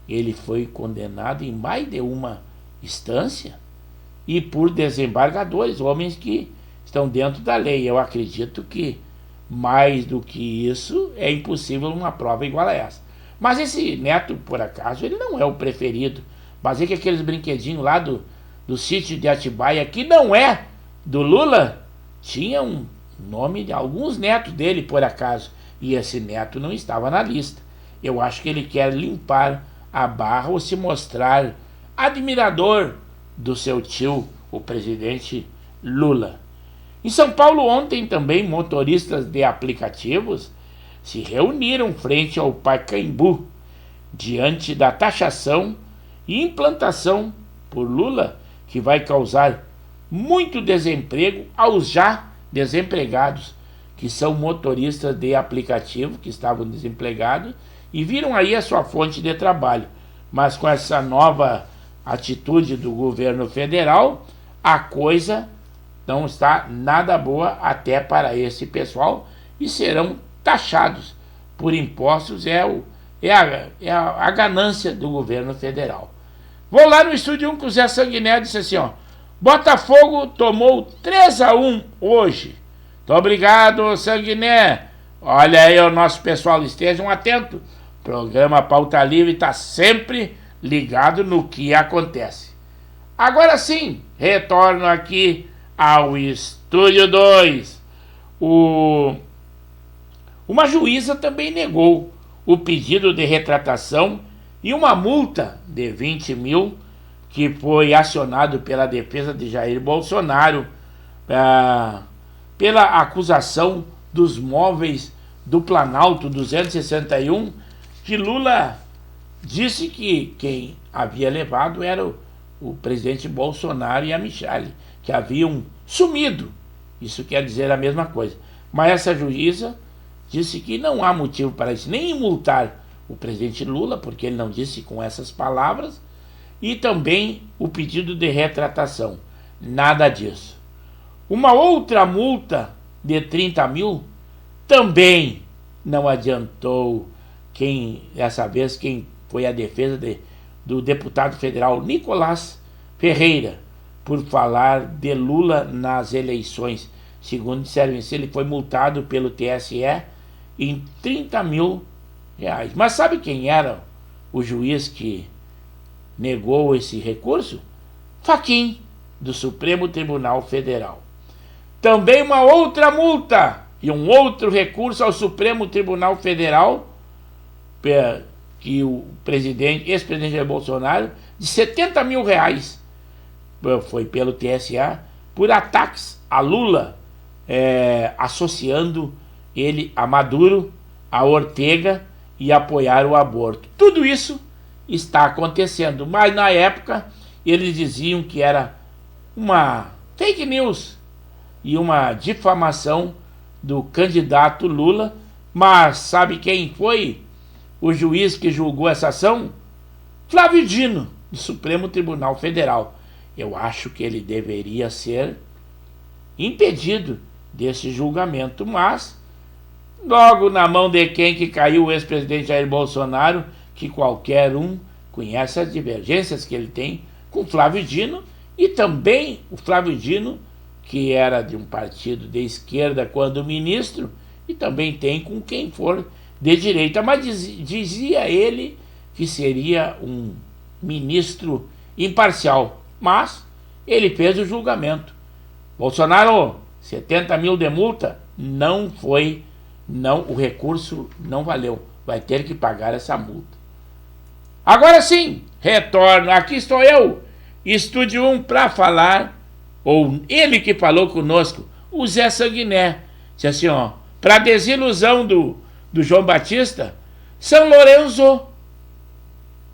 Ele foi condenado em mais de uma instância e por desembargadores, homens que estão dentro da lei. Eu acredito que mais do que isso é impossível uma prova igual a essa. Mas esse neto, por acaso, ele não é o preferido. Mas é que aqueles brinquedinhos lá do sítio de Atibaia, que não é do Lula, tinha um nome de alguns netos dele, por acaso. E esse neto não estava na lista. Eu acho que ele quer limpar a barra ou se mostrar admirador do seu tio, o presidente Lula. Em São Paulo ontem também motoristas de aplicativos se reuniram frente ao Pacaembu diante da taxação e implantação por Lula, que vai causar muito desemprego aos já desempregados, que são motoristas de aplicativo que estavam desempregados e viram aí a sua fonte de trabalho. mas com essa nova atitude do governo federal, a coisa não está nada boa até para esse pessoal e serão taxados por impostos. É a ganância do governo federal. Vou lá no Estúdio 1 com o Zé Sanguiné, disse assim, ó: Botafogo tomou 3-1 hoje. Muito obrigado, Sanguiné. Olha aí o nosso pessoal, estejam atentos. O programa Pauta Livre está sempre ligado no que acontece. Agora sim, retorno aqui ao Estúdio 2. Uma juíza também negou o pedido de retratação e uma multa de 20 mil que foi acionado pela defesa de Jair Bolsonaro pela acusação dos móveis do Planalto 261, que Lula disse que quem havia levado era o presidente Bolsonaro e a Michele, que haviam sumido. Isso quer dizer a mesma coisa. Mas essa juíza disse que não há motivo para isso, nem multar o presidente Lula, porque ele não disse com essas palavras, e também o pedido de retratação. Nada disso. Uma outra multa de 30 mil também não adiantou dessa vez quem foi a defesa do deputado federal Nicolás Ferreira, por falar de Lula nas eleições. Segundo disseram isso, ele foi multado pelo TSE em 30 mil reais. Mas sabe quem era o juiz que negou esse recurso? Fachin, do Supremo Tribunal Federal. Também uma outra multa e um outro recurso ao Supremo Tribunal Federal, que o ex-presidente Jair Bolsonaro, de 70 mil reais, foi pelo TSE, por ataques a Lula, associando ele a Maduro, a Ortega, e apoiar o aborto. Tudo isso está acontecendo, mas na época eles diziam que era uma fake news e uma difamação do candidato Lula. Mas sabe quem foi o juiz que julgou essa ação? Flávio Dino, do Supremo Tribunal Federal. Eu acho que ele deveria ser impedido desse julgamento, mas logo na mão de quem que caiu o ex-presidente Jair Bolsonaro, que qualquer um conhece as divergências que ele tem com Flávio Dino, e também o Flávio Dino, que era de um partido de esquerda quando ministro, e também tem com quem for de direita, mas dizia ele que seria um ministro imparcial, mas ele fez o julgamento. Bolsonaro, 70 mil de multa, não, o recurso não valeu, vai ter que pagar essa multa. Agora sim, retorno, aqui estou eu, Estúdio 1, para falar, ou ele que falou conosco, o Zé Sanguiné, disse assim, ó: para desilusão do João Batista, São Lourenço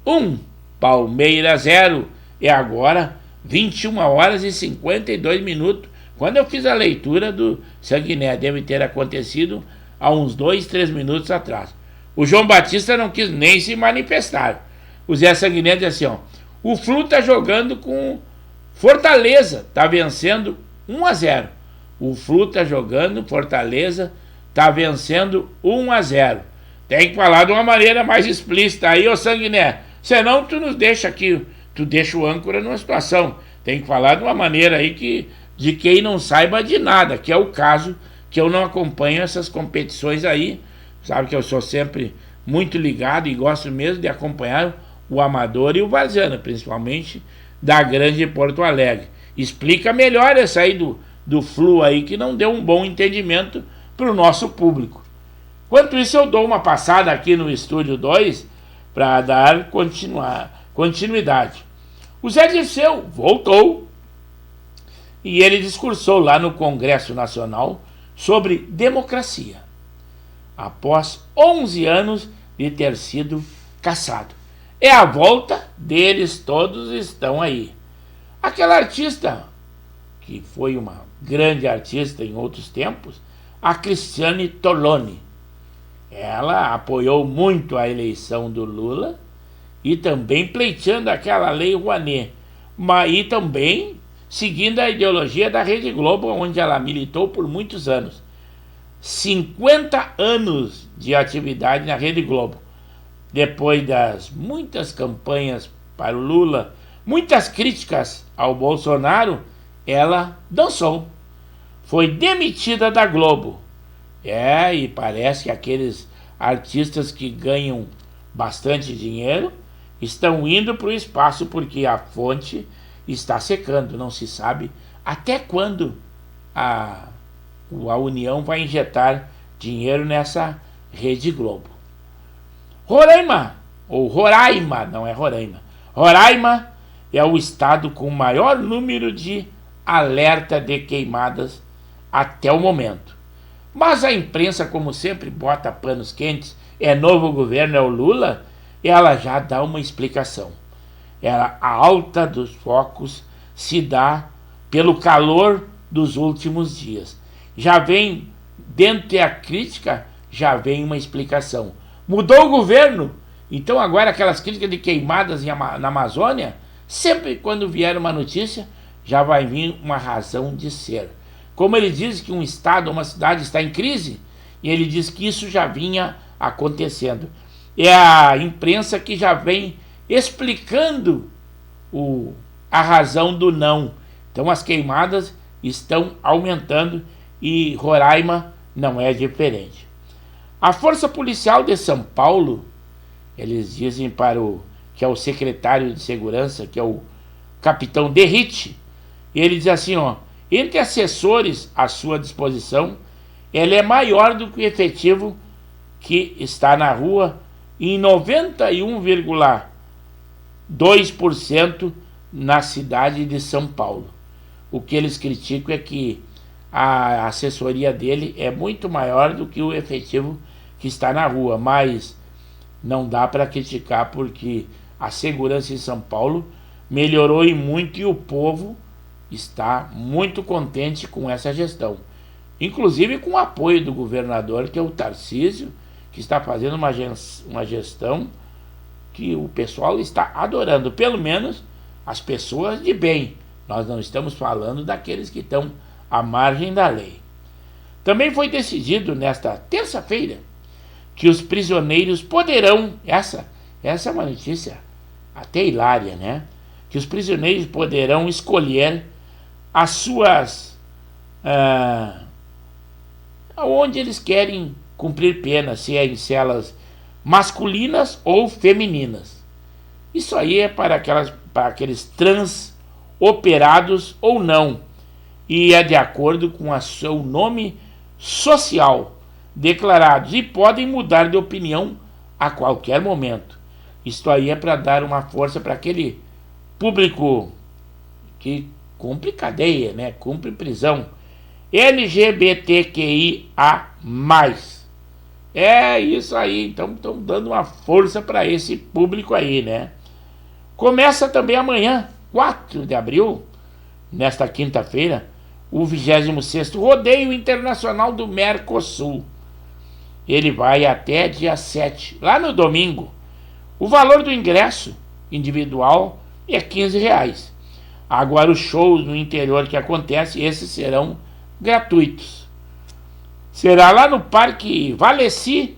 1, Palmeiras 0, e agora 21 horas e 52 minutos, quando eu fiz a leitura do Sanguiné, deve ter acontecido há uns 2-3 minutos atrás. O João Batista não quis nem se manifestar. O Zé Sanguiné diz assim, ó: o Flu está jogando com Fortaleza, está vencendo 1-0. O Flu está jogando, Fortaleza está vencendo 1-0. Tem que falar de uma maneira mais explícita aí, ô Sanguiné. Senão tu nos deixa aqui, tu deixa o âncora numa situação. Tem que falar de uma maneira aí de quem não saiba de nada, que é o caso que eu não acompanho essas competições aí. Sabe que eu sou sempre muito ligado e gosto mesmo de acompanhar o amador e o varziano, principalmente da grande Porto Alegre. Explica melhor essa aí do Flu aí, que não deu um bom entendimento para o nosso público. Enquanto isso, eu dou uma passada aqui no Estúdio 2 para dar continuidade. O Zé Dirceu voltou e ele discursou lá no Congresso Nacional sobre democracia, após 11 anos de ter sido cassado. É a volta deles, todos estão aí. Aquela artista, que foi uma grande artista em outros tempos, a Cristiane Toloni, ela apoiou muito a eleição do Lula e também pleiteando aquela lei Rouanet, e também seguindo a ideologia da Rede Globo, onde ela militou por muitos anos. 50 anos de atividade na Rede Globo. Depois das muitas campanhas para o Lula, muitas críticas ao Bolsonaro, ela dançou. Foi demitida da Globo. E parece que aqueles artistas que ganham bastante dinheiro estão indo para o espaço, porque a fonte está secando. Não se sabe até quando a União vai injetar dinheiro nessa Rede Globo. Roraima, ou Roraima, não é Roraima. Roraima é o estado com o maior número de alerta de queimadas até o momento. Mas a imprensa, como sempre, bota panos quentes. É novo governo, é o Lula. Ela já dá uma explicação. A alta dos focos se dá pelo calor dos últimos dias. Já vem, dentro da crítica, já vem uma explicação. Mudou o governo, então agora aquelas críticas de queimadas na Amazônia, sempre quando vier uma notícia, já vai vir uma razão de ser. Como ele diz que um estado, uma cidade está em crise, e ele diz que isso já vinha acontecendo. É a imprensa que já vem explicando a razão do não. Então as queimadas estão aumentando e Roraima não é diferente. A Força Policial de São Paulo, eles dizem que é o secretário de Segurança, que é o capitão Derrite, e ele diz assim, entre assessores à sua disposição, ele é maior do que o efetivo que está na rua em 91,2% na cidade de São Paulo. O que eles criticam é que a assessoria dele é muito maior do que o efetivo que está na rua, mas não dá para criticar porque a segurança em São Paulo melhorou e muito, e o povo está muito contente com essa gestão, inclusive com o apoio do governador, que é o Tarcísio, que está fazendo uma gestão que o pessoal está adorando, pelo menos as pessoas de bem. Nós não estamos falando daqueles que estão à margem da lei. Também foi decidido nesta terça-feira que os prisioneiros poderão, essa é uma notícia até hilária, né? Que os prisioneiros poderão escolher as suas onde eles querem cumprir pena, se é em celas masculinas ou femininas. Isso aí é para aqueles trans operados ou não, e é de acordo com o seu nome social declarados, e podem mudar de opinião a qualquer momento. Isto aí é para dar uma força para aquele público que cumpre cadeia, né? Cumpre prisão, LGBTQIA+. É isso aí, então estão dando uma força para esse público aí, né? Começa também amanhã, 4 de abril, nesta quinta-feira, o 26º Rodeio Internacional do Mercosul. Ele vai até dia 7, lá no domingo. O valor do ingresso individual é R$15. Agora os shows no interior que acontecem, esses serão gratuitos. Será lá no Parque Valeci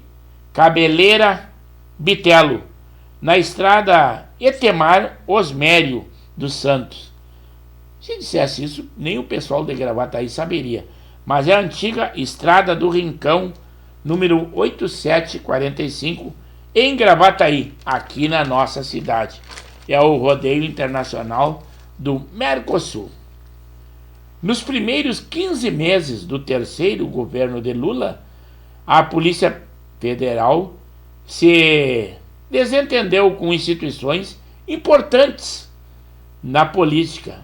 Cabeleira Bitelo, na estrada Etemar Osmério dos Santos. Se dissesse isso, nem o pessoal de Gravataí saberia. Mas é a antiga Estrada do Rincão, número 8745, em Gravataí, aqui na nossa cidade. É o Rodeio Internacional do Mercosul. Nos primeiros 15 meses do terceiro governo de Lula, a Polícia Federal se desentendeu com instituições importantes na política.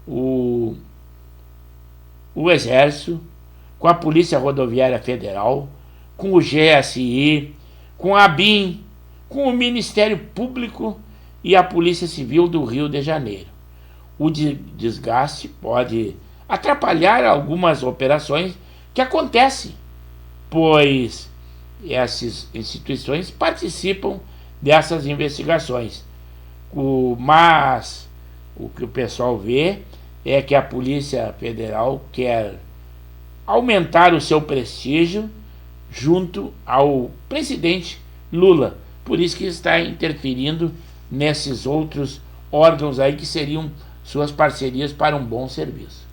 O Exército, com a Polícia Rodoviária Federal, com o GSI, com a ABIN, com o Ministério Público e a Polícia Civil do Rio de Janeiro. O desgaste pode atrapalhar algumas operações que acontecem, pois essas instituições participam dessas investigações. Mas o que o pessoal vê é que a Polícia Federal quer aumentar o seu prestígio junto ao presidente Lula. Por isso que está interferindo nesses outros órgãos aí que seriam suas parcerias para um bom serviço.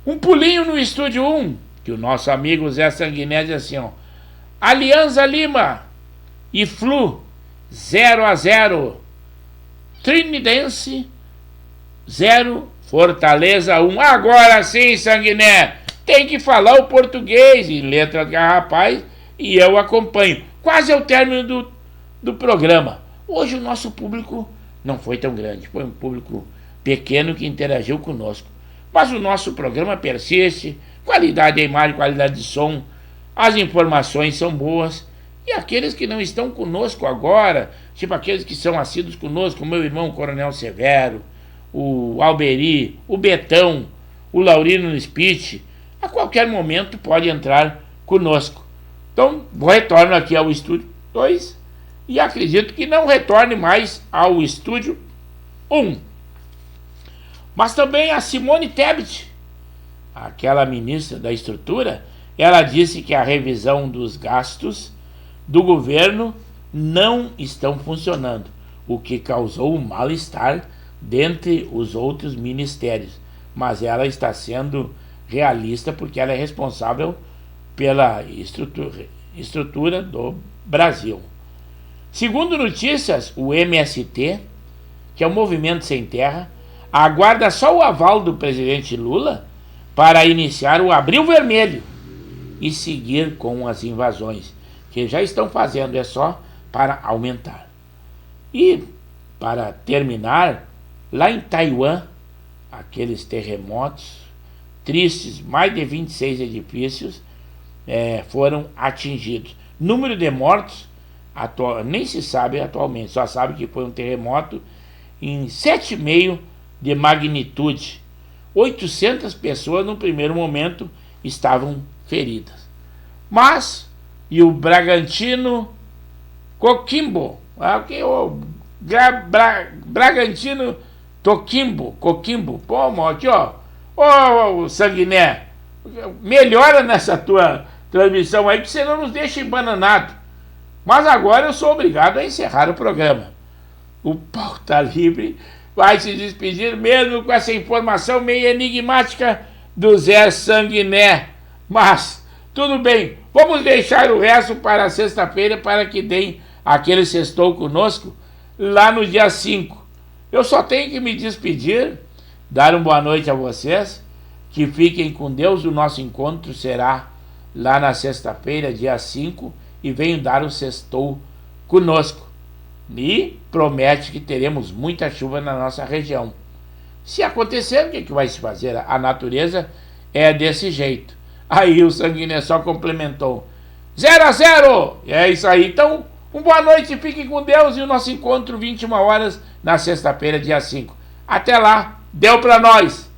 Um pulinho no Estúdio 1, que o nosso amigo Zé Sanguiné diz assim, ó, Alianza Lima e Flu 0-0, Trinidense 0, Fortaleza 1. Agora sim, Sanguiné, tem que falar o português em letra garrafais e eu acompanho. Quase ao término do programa. Hoje o nosso público não foi tão grande, foi um público pequeno que interagiu conosco. Mas o nosso programa persiste, qualidade de imagem, qualidade de som, as informações são boas. E aqueles que não estão conosco agora, tipo aqueles que são assíduos conosco, o meu irmão o Coronel Severo, o Alberi, o Betão, o Laurino Spitz, a qualquer momento pode entrar conosco. Então, retorno aqui ao Estúdio 2 e acredito que não retorne mais ao Estúdio 1. Mas também a Simone Tebet, aquela ministra da Estrutura, ela disse que a revisão dos gastos do governo não estão funcionando, o que causou um mal-estar dentre os outros ministérios. Mas ela está sendo realista porque ela é responsável pela estrutura do Brasil. Segundo notícias, o MST, que é o Movimento Sem Terra, aguarda só o aval do presidente Lula para iniciar o Abril Vermelho e seguir com as invasões, que já estão fazendo, é só para aumentar. E, para terminar, lá em Taiwan, aqueles terremotos tristes, mais de 26 edifícios foram atingidos. Número de mortos nem se sabe atualmente, só sabe que foi um terremoto em 7,5 de magnitude. 800 pessoas no primeiro momento estavam feridas. Mas, e o Bragantino Coquimbo, Bragantino Coquimbo, pô, aqui ó, ô Sanguiné, melhora nessa tua transmissão aí, que você não nos deixa embananado. Mas agora eu sou obrigado a encerrar o programa. O Pauta Livre vai se despedir mesmo com essa informação meio enigmática do Zé Sanguiné. Mas, tudo bem, vamos deixar o resto para sexta-feira para que deem aquele sextou conosco lá no dia 5. Eu só tenho que me despedir, dar uma boa noite a vocês, que fiquem com Deus. O nosso encontro será lá na sexta-feira, dia 5, e venham dar um sextou conosco. E promete que teremos muita chuva na nossa região. Se acontecer, o que vai se fazer? A natureza é desse jeito. Aí o Sanguiné só complementou 0-0. É isso aí. Então, uma boa noite, fiquem com Deus e o nosso encontro 21 horas na sexta-feira, dia 5. Até lá, deu pra nós!